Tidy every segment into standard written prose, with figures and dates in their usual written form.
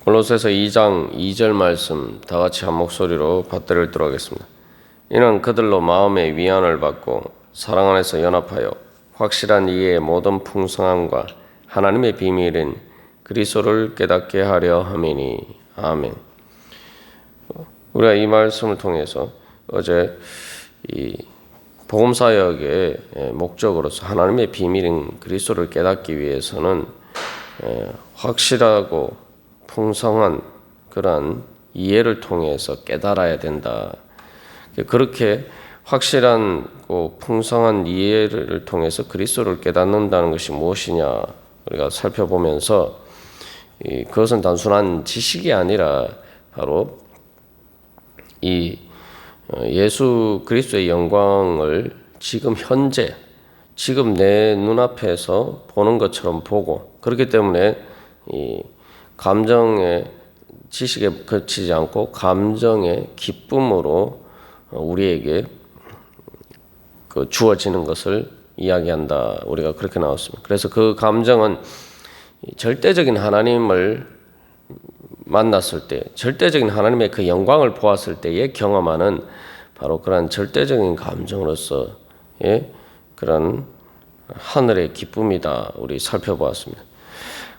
골로새서 2장 2절 말씀 다 같이 한 목소리로 받들어 읽도록 하겠습니다. 이는 그들로 마음의 위안을 받고 사랑 안에서 연합하여 확실한 이해의 모든 풍성함과 하나님의 비밀인 그리스도를 깨닫게 하려 함이니. 아멘. 우리가 이 말씀을 통해서 어제 이 복음사역의 목적으로서 하나님의 비밀인 그리스도를 깨닫기 위해서는 확실하고 풍성한 그러한 이해를 통해서 깨달아야 된다. 그렇게 확실하고 풍성한 이해를 통해서 그리스도를 깨닫는다는 것이 무엇이냐 우리가 살펴보면서 그것은 단순한 지식이 아니라 바로 이 예수 그리스도의 영광을 지금 현재 지금 내 눈앞에서 보는 것처럼 보고, 그렇기 때문에 이 감정의 지식에 그치지 않고 감정의 기쁨으로 우리에게 주어지는 것을 이야기한다. 우리가 그렇게 나왔습니다. 그래서 그 감정은 절대적인 하나님을 만났을 때, 절대적인 하나님의 그 영광을 보았을 때에 경험하는 바로 그런 절대적인 감정으로서의 그런 하늘의 기쁨이다. 우리 살펴보았습니다.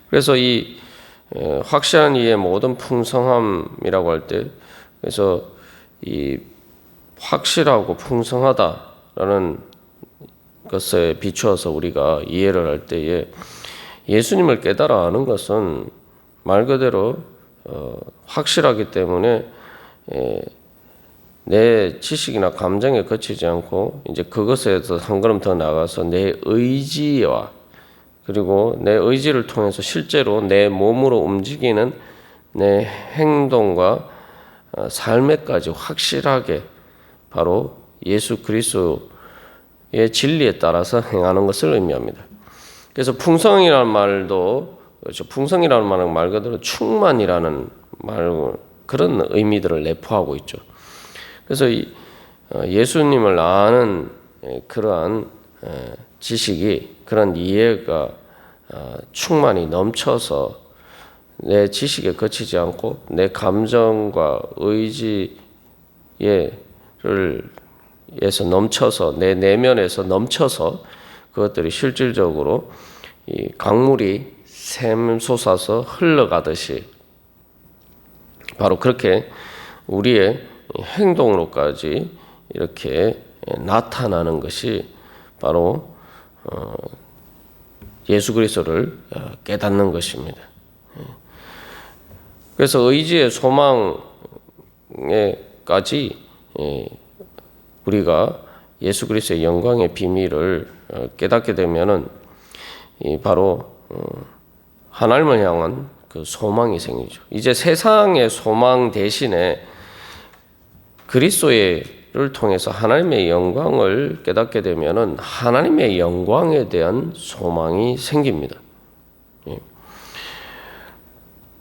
그래서 이 확실한 이의 모든 풍성함이라고 할 때, 그래서 이 확실하고 풍성하다라는 것에 비추어서 우리가 이해를 할 때에 예수님을 깨달아 아는 것은 말 그대로 확실하기 때문에 내 지식이나 감정에 거치지 않고 이제 그것에서 한 걸음 더 나가서 내 의지와 그리고 내 의지를 통해서 실제로 내 몸으로 움직이는 내 행동과 삶에까지 확실하게 바로 예수 그리스도의 진리에 따라서 행하는 것을 의미합니다. 그래서 풍성이라는 말도 그렇죠. 풍성이라는 말은 말 그대로 충만이라는 말 그런 의미들을 내포하고 있죠. 그래서 예수님을 아는 그러한 지식이 그런 이해가 충만히 넘쳐서 내 지식에 거치지 않고 내 감정과 의지에서 넘쳐서 내 내면에서 넘쳐서 그것들이 실질적으로 이 강물이 샘솟아서 흘러가듯이 바로 그렇게 우리의 행동으로까지 이렇게 나타나는 것이 바로 예수 그리스도를 깨닫는 것입니다. 그래서 의지의 소망에까지 우리가 예수 그리스도의 영광의 비밀을 깨닫게 되면은 바로 하나님을 향한 그 소망이 생기죠. 이제 세상의 소망 대신에 그리스도를 통해서 하나님의 영광을 깨닫게 되면은 하나님의 영광에 대한 소망이 생깁니다.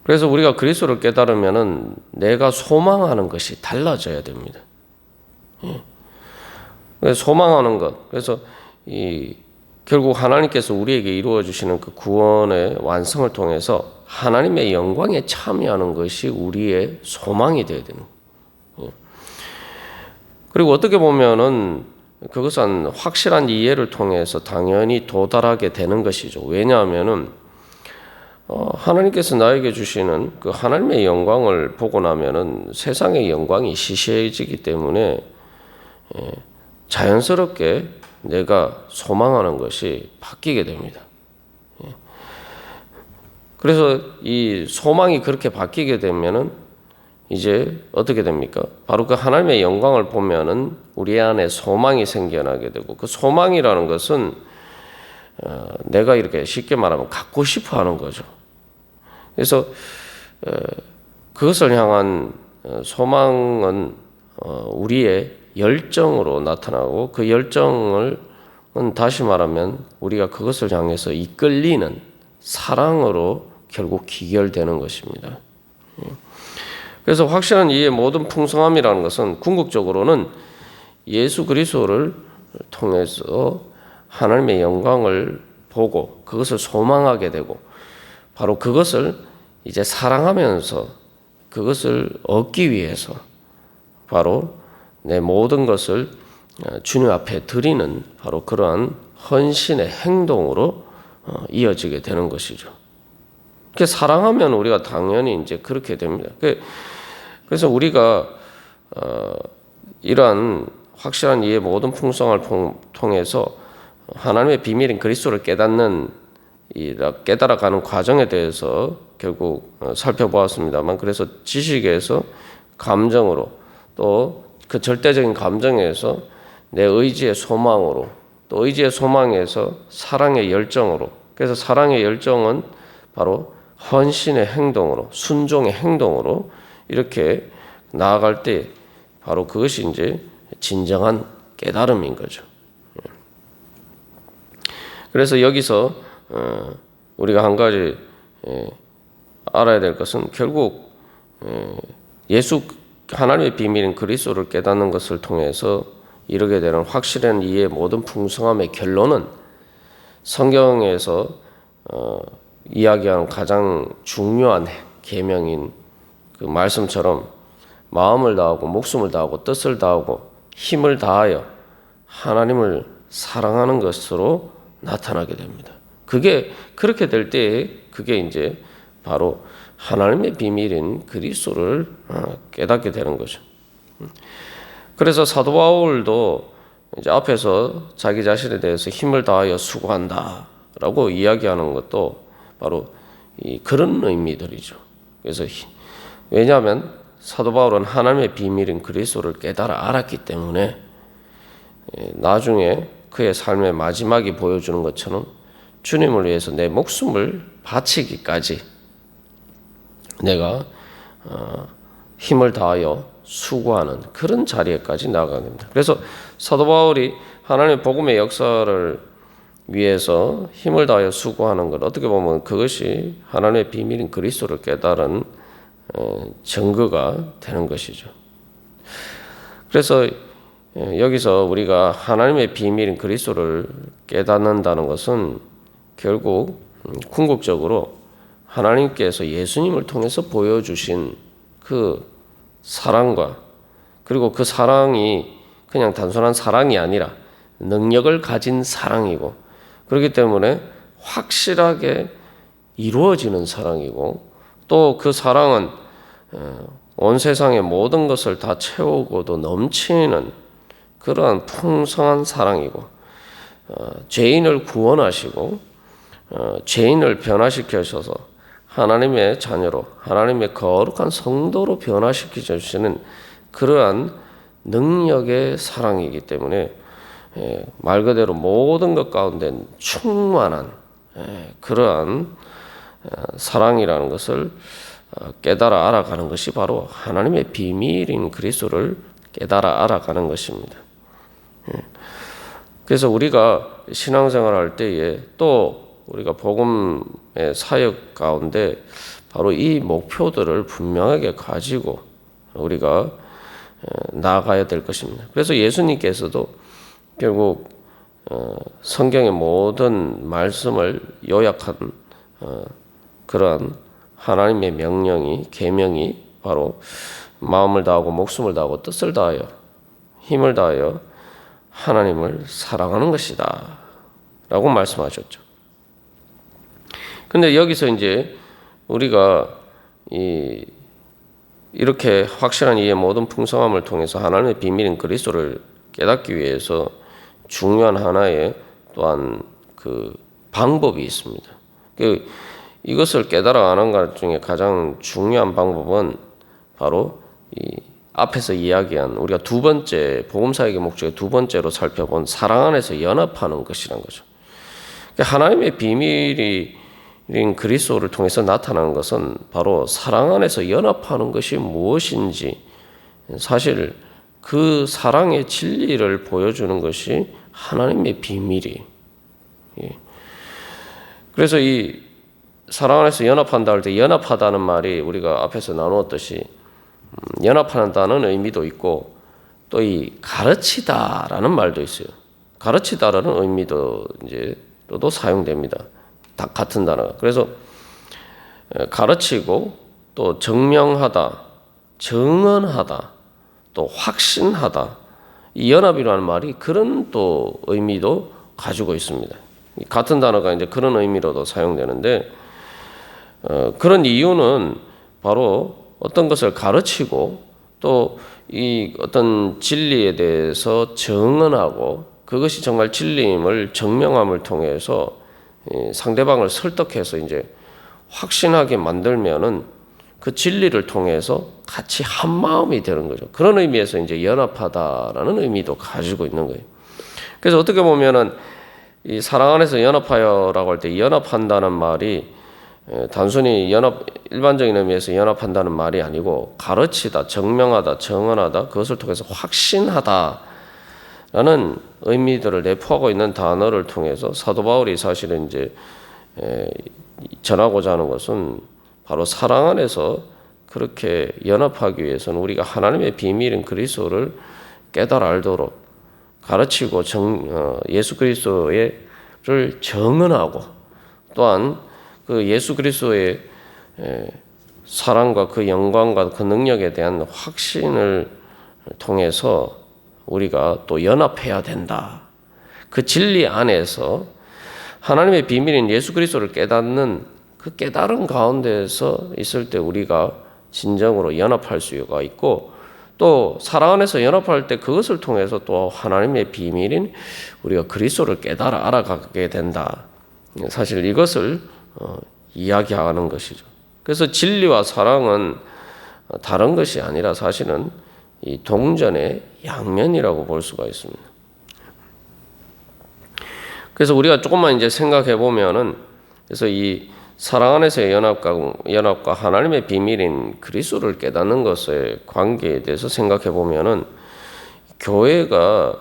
그래서 우리가 그리스도를 깨달으면은 내가 소망하는 것이 달라져야 됩니다. 소망하는 것. 그래서 결국 하나님께서 우리에게 이루어 주시는 그 구원의 완성을 통해서 하나님의 영광에 참여하는 것이 우리의 소망이 되어야 되는 거예요. 그리고 어떻게 보면은 그것은 확실한 이해를 통해서 당연히 도달하게 되는 것이죠. 왜냐하면은 하나님께서 나에게 주시는 그 하나님의 영광을 보고 나면은 세상의 영광이 시시해지기 때문에 자연스럽게 내가 소망하는 것이 바뀌게 됩니다. 그래서 이 소망이 그렇게 바뀌게 되면은 이제 어떻게 됩니까? 바로 그 하나님의 영광을 보면은 우리 안에 소망이 생겨나게 되고, 그 소망이라는 것은 내가 이렇게 쉽게 말하면 갖고 싶어 하는 거죠. 그래서 그것을 향한 소망은 우리의 열정으로 나타나고, 그 열정은 다시 말하면 우리가 그것을 향해서 이끌리는 사랑으로 결국 기결되는 것입니다. 그래서 확실한 이의 모든 풍성함이라는 것은 궁극적으로는 예수 그리스도를 통해서 하나님의 영광을 보고 그것을 소망하게 되고, 바로 그것을 이제 사랑하면서 그것을 얻기 위해서 바로 내 모든 것을 주님 앞에 드리는 바로 그러한 헌신의 행동으로 이어지게 되는 것이죠. 사랑하면 우리가 당연히 이제 그렇게 됩니다. 그래서 우리가 이러한 확실한 이의 모든 풍성을 통해서 하나님의 비밀인 그리스도를 깨달아가는 과정에 대해서 결국 살펴보았습니다만, 그래서 지식에서 감정으로, 또 그 절대적인 감정에서 내 의지의 소망으로, 또 의지의 소망에서 사랑의 열정으로, 그래서 사랑의 열정은 바로 헌신의 행동으로, 순종의 행동으로 이렇게 나아갈 때 바로 그것이 이제 진정한 깨달음인 거죠. 그래서 여기서 우리가 한 가지 알아야 될 것은 결국 하나님의 비밀인 그리스도를 깨닫는 것을 통해서 이루게 되는 확실한 이해의 모든 풍성함의 결론은 성경에서 이야기하는 가장 중요한 계명인 그 말씀처럼 마음을 다하고 목숨을 다하고 뜻을 다하고 힘을 다하여 하나님을 사랑하는 것으로 나타나게 됩니다. 그게 그렇게 될 때 그게 이제 바로 하나님의 비밀인 그리스도를 깨닫게 되는 거죠. 그래서 사도 바울도 이제 앞에서 자기 자신에 대해서 힘을 다하여 수고한다라고 이야기하는 것도 바로 그런 의미들이죠. 그래서 왜냐하면 사도 바울은 하나님의 비밀인 그리스도를 깨달아 알았기 때문에 나중에 그의 삶의 마지막이 보여주는 것처럼 주님을 위해서 내 목숨을 바치기까지 내가 힘을 다하여 수고하는 그런 자리에까지 나아가게 됩니다. 그래서 사도 바울이 하나님의 복음의 역사를 위해서 힘을 다하여 수고하는 것, 어떻게 보면 그것이 하나님의 비밀인 그리스도를 깨달은 증거가 되는 것이죠. 그래서 여기서 우리가 하나님의 비밀인 그리스도를 깨닫는다는 것은 결국 궁극적으로 하나님께서 예수님을 통해서 보여주신 그 사랑과, 그리고 그 사랑이 그냥 단순한 사랑이 아니라 능력을 가진 사랑이고, 그렇기 때문에 확실하게 이루어지는 사랑이고, 또 그 사랑은 온 세상의 모든 것을 다 채우고도 넘치는 그러한 풍성한 사랑이고, 죄인을 구원하시고 죄인을 변화시켜셔서 하나님의 자녀로, 하나님의 거룩한 성도로 변화시켜주시는 그러한 능력의 사랑이기 때문에 말 그대로 모든 것 가운데 충만한 그러한 사랑이라는 것을 깨달아 알아가는 것이 바로 하나님의 비밀인 그리스도를 깨달아 알아가는 것입니다. 그래서 우리가 신앙생활 할 때에 또 우리가 복음의 사역 가운데 바로 이 목표들을 분명하게 가지고 우리가 나아가야 될 것입니다. 그래서 예수님께서도 결국 성경의 모든 말씀을 요약한 그러한 하나님의 명령이, 계명이 바로 마음을 다하고 목숨을 다하고 뜻을 다하여 힘을 다하여 하나님을 사랑하는 것이다 라고 말씀하셨죠. 근데 여기서 이제 우리가 이렇게 확실한 이의 모든 풍성함을 통해서 하나님의 비밀인 그리스도를 깨닫기 위해서 중요한 하나의 또한 그 방법이 있습니다. 이것을 깨달아 아는 것 중에 가장 중요한 방법은 바로 이 앞에서 이야기한 우리가 두 번째 복음사역의 목적의 두 번째로 살펴본 사랑 안에서 연합하는 것이라는 거죠. 하나님의 비밀인 그리스도를 통해서 나타나는 것은 바로 사랑 안에서 연합하는 것이 무엇인지, 사실 그 사랑의 진리를 보여주는 것이 하나님의 비밀이. 그래서 이 사랑 안에서 연합한다 할 때 연합하다는 말이 우리가 앞에서 나누었듯이 연합한다는 의미도 있고 또 이 가르치다라는 말도 있어요. 가르치다라는 의미도 이제 또 사용됩니다. 다 같은 단어가. 그래서 가르치고 또 증명하다, 증언하다, 또 확신하다. 이 연합이라는 말이 그런 또 의미도 가지고 있습니다. 같은 단어가 이제 그런 의미로도 사용되는데 그런 이유는 바로 어떤 것을 가르치고 또 이 어떤 진리에 대해서 증언하고 그것이 정말 진리임을 증명함을 통해서 상대방을 설득해서 이제 확신하게 만들면은 그 진리를 통해서 같이 한 마음이 되는 거죠. 그런 의미에서 이제 연합하다라는 의미도 가지고 있는 거예요. 그래서 어떻게 보면은 이 사랑 안에서 연합하여라고 할 때 연합한다는 말이 단순히 일반적인 의미에서 연합한다는 말이 아니고 가르치다, 증명하다, 증언하다, 그것을 통해서 확신하다라는 의미들을 내포하고 있는 단어를 통해서 사도 바울이 사실은 이제 전하고자 하는 것은 바로 사랑 안에서 그렇게 연합하기 위해서는 우리가 하나님의 비밀인 그리스도를 깨달아 알도록 가르치고 예수 그리스도를 증언하고 또한 그 예수 그리스도의 사랑과 그 영광과 그 능력에 대한 확신을 통해서 우리가 또 연합해야 된다. 그 진리 안에서 하나님의 비밀인 예수 그리스도를 깨닫는 그 깨달은 가운데서 있을 때 우리가 진정으로 연합할 수가 있고 또 사랑 안에서 연합할 때 그것을 통해서 또 하나님의 비밀인 우리가 그리스도를 깨달아 알아가게 된다. 사실 이것을 이야기하는 것이죠. 그래서 진리와 사랑은 다른 것이 아니라 사실은 이 동전의 양면이라고 볼 수가 있습니다. 그래서 우리가 조금만 이제 생각해 보면은 그래서 이 사랑 안에서의 연합과 하나님의 비밀인 그리스도를 깨닫는 것의 관계에 대해서 생각해 보면은 교회가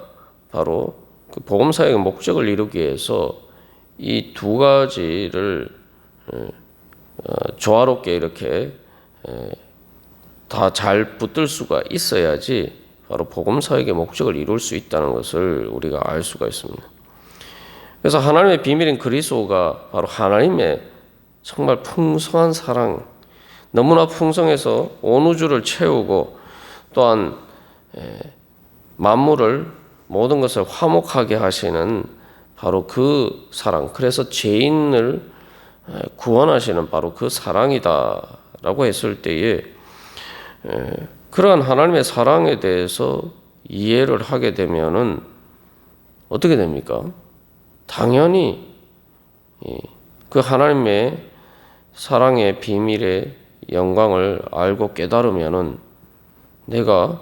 바로 그 복음 사역의 목적을 이루기 위해서 이 두 가지를 조화롭게 이렇게 다 잘 붙들 수가 있어야지 바로 복음 사역의 목적을 이룰 수 있다는 것을 우리가 알 수가 있습니다. 그래서 하나님의 비밀인 그리스도가 바로 하나님의 정말 풍성한 사랑, 너무나 풍성해서 온 우주를 채우고 또한 만물을 모든 것을 화목하게 하시는 바로 그 사랑, 그래서 죄인을 구원하시는 바로 그 사랑이다라고 했을 때에 그러한 하나님의 사랑에 대해서 이해를 하게 되면은 어떻게 됩니까? 당연히 그 하나님의 사랑의 비밀의 영광을 알고 깨달으면은 내가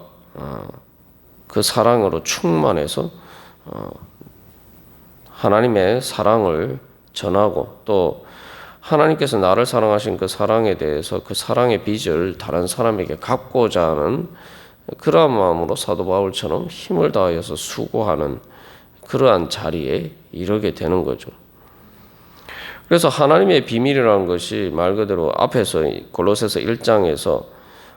그 사랑으로 충만해서 하나님의 사랑을 전하고 또 하나님께서 나를 사랑하신 그 사랑에 대해서 그 사랑의 빚을 다른 사람에게 갚고자 하는 그러한 마음으로 사도 바울처럼 힘을 다하여서 수고하는 그러한 자리에 이르게 되는 거죠. 그래서 하나님의 비밀이라는 것이 말 그대로 앞에서 골로새서 1장에서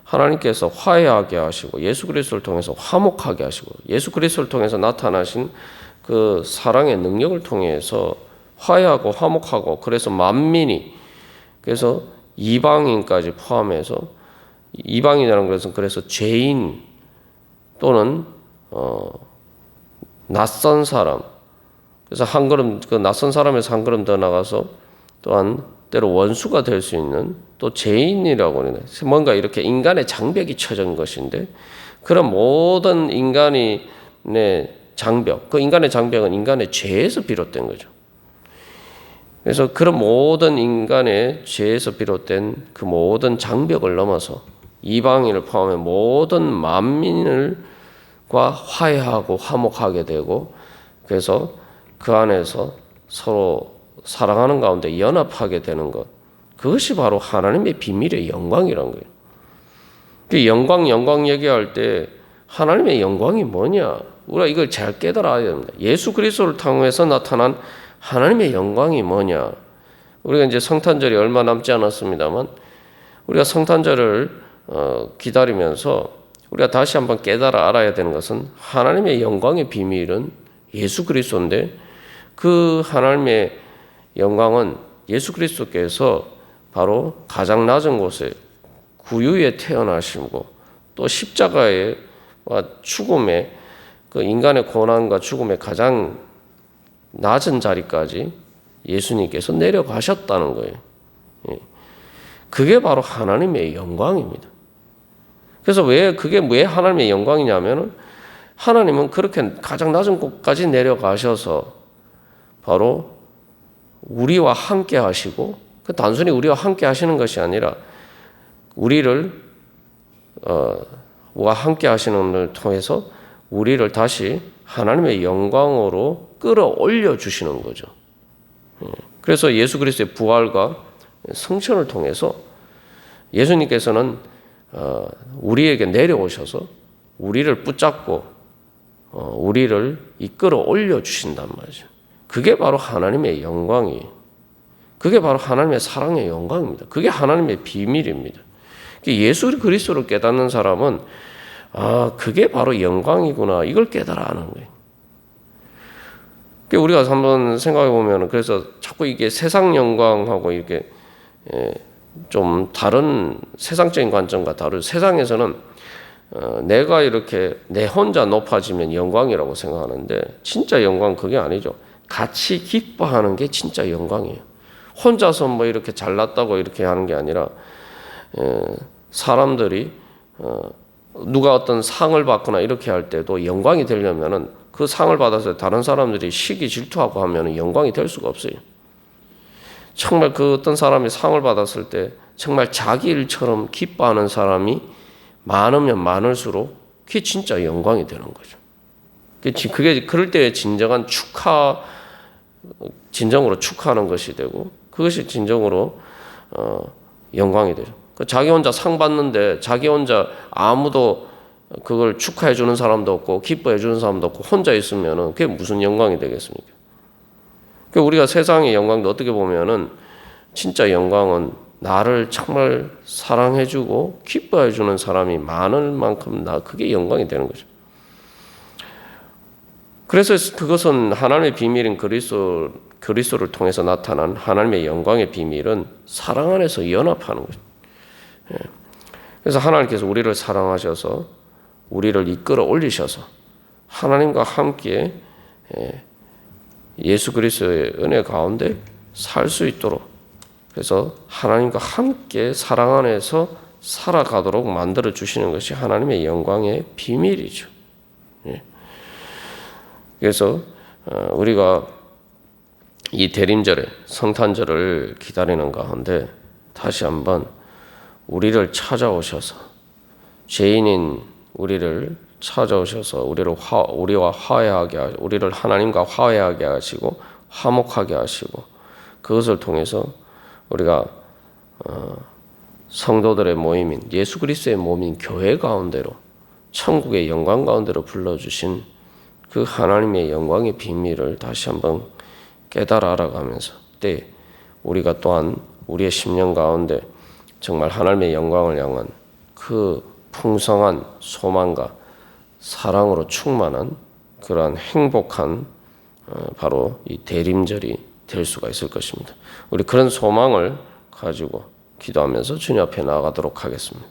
하나님께서 화해하게 하시고 예수 그리스도를 통해서 화목하게 하시고 예수 그리스도를 통해서 나타나신 그 사랑의 능력을 통해서 화해하고 화목하고 그래서 만민이 그래서 이방인까지 포함해서 이방인이라는 것은 그래서 죄인 또는 낯선 사람 그래서 한 걸음 그 낯선 사람에서 한 걸음 더 나가서 또한 때로 원수가 될 수 있는 또 죄인이라고 하는 뭔가 이렇게 인간의 장벽이 쳐진 것인데 그런 모든 인간의 장벽 그 인간의 장벽은 인간의 죄에서 비롯된 거죠. 그래서 그런 모든 인간의 죄에서 비롯된 그 모든 장벽을 넘어서 이방인을 포함해 모든 만민과 화해하고 화목하게 되고 그래서 그 안에서 서로 사랑하는 가운데 연합하게 되는 것 그것이 바로 하나님의 비밀의 영광이라는 거예요. 그 영광 얘기할 때 하나님의 영광이 뭐냐 우리가 이걸 잘 깨달아야 됩니다. 예수 그리스도를 통해서 나타난 하나님의 영광이 뭐냐 우리가 이제 성탄절이 얼마 남지 않았습니다만 우리가 성탄절을 기다리면서 우리가 다시 한번 깨달아 알아야 되는 것은 하나님의 영광의 비밀은 예수 그리스도인데 그 하나님의 영광은 예수 그리스도께서 바로 가장 낮은 곳에 구유에 태어나시고 또 십자가의 죽음의 그 인간의 고난과 죽음의 가장 낮은 자리까지 예수님께서 내려가셨다는 거예요. 그게 바로 하나님의 영광입니다. 그래서 그게 왜 하나님의 영광이냐면은 하나님은 그렇게 가장 낮은 곳까지 내려가셔서 바로 우리와 함께 하시고, 단순히 우리와 함께 하시는 것이 아니라 우리를 와 함께 하시는 것을 통해서 우리를 다시 하나님의 영광으로 끌어올려 주시는 거죠. 그래서 예수 그리스도의 부활과 승천을 통해서 예수님께서는 우리에게 내려오셔서 우리를 붙잡고 우리를 이끌어 올려 주신단 말이죠. 그게 바로 하나님의 영광이에요. 그게 바로 하나님의 사랑의 영광입니다. 그게 하나님의 비밀입니다. 예수 그리스도를 깨닫는 사람은 그게 바로 영광이구나, 이걸 깨달아 하는 거예요. 우리가 한번 생각해 보면, 그래서 자꾸 이게 세상 영광하고 이렇게 좀 다른 세상적인 관점과 다른, 세상에서는 내가 이렇게 내 혼자 높아지면 영광이라고 생각하는데 진짜 영광은 그게 아니죠. 같이 기뻐하는 게 진짜 영광이에요. 혼자서 뭐 이렇게 잘났다고 이렇게 하는 게 아니라 사람들이 누가 어떤 상을 받거나 이렇게 할 때도 영광이 되려면은 그 상을 받아서 다른 사람들이 시기 질투하고 하면은 영광이 될 수가 없어요. 정말 그 어떤 사람이 상을 받았을 때 정말 자기 일처럼 기뻐하는 사람이 많으면 많을수록 그게 진짜 영광이 되는 거죠. 그게 그럴 때 진정한 진정으로 축하하는 것이 되고, 그것이 진정으로 영광이 되죠. 자기 혼자 상 받는데 자기 혼자 아무도 그걸 축하해 주는 사람도 없고 기뻐해 주는 사람도 없고 혼자 있으면은 그게 무슨 영광이 되겠습니까? 우리가 세상의 영광도 어떻게 보면은 진짜 영광은 나를 정말 사랑해 주고 기뻐해 주는 사람이 많을 만큼 그게 영광이 되는 거죠. 그래서 그것은 하나님의 비밀인 그리스도를 통해서 나타난 하나님의 영광의 비밀은 사랑 안에서 연합하는 거죠. 그래서 하나님께서 우리를 사랑하셔서 우리를 이끌어 올리셔서 하나님과 함께 예수 그리스도의 은혜 가운데 살 수 있도록, 그래서 하나님과 함께 사랑 안에서 살아가도록 만들어 주시는 것이 하나님의 영광의 비밀이죠. 그래서 우리가 이 대림절에 성탄절을 기다리는 가운데 다시 한번 우리를 찾아오셔서, 죄인인 우리를 찾아오셔서 우리와 화해하게, 우리를 하나님과 화해하게 하시고 화목하게 하시고, 그것을 통해서 우리가 성도들의 모임인 예수 그리스도의 몸인 교회 가운데로, 천국의 영광 가운데로 불러주신 그 하나님의 영광의 비밀을 다시 한번 깨달아 알아가면서, 그때 우리가 또한 우리의 심령 가운데 정말 하나님의 영광을 향한 그 풍성한 소망과 사랑으로 충만한 그러한 행복한 바로 이 대림절이 될 수가 있을 것입니다. 우리 그런 소망을 가지고 기도하면서 주님 앞에 나아가도록 하겠습니다.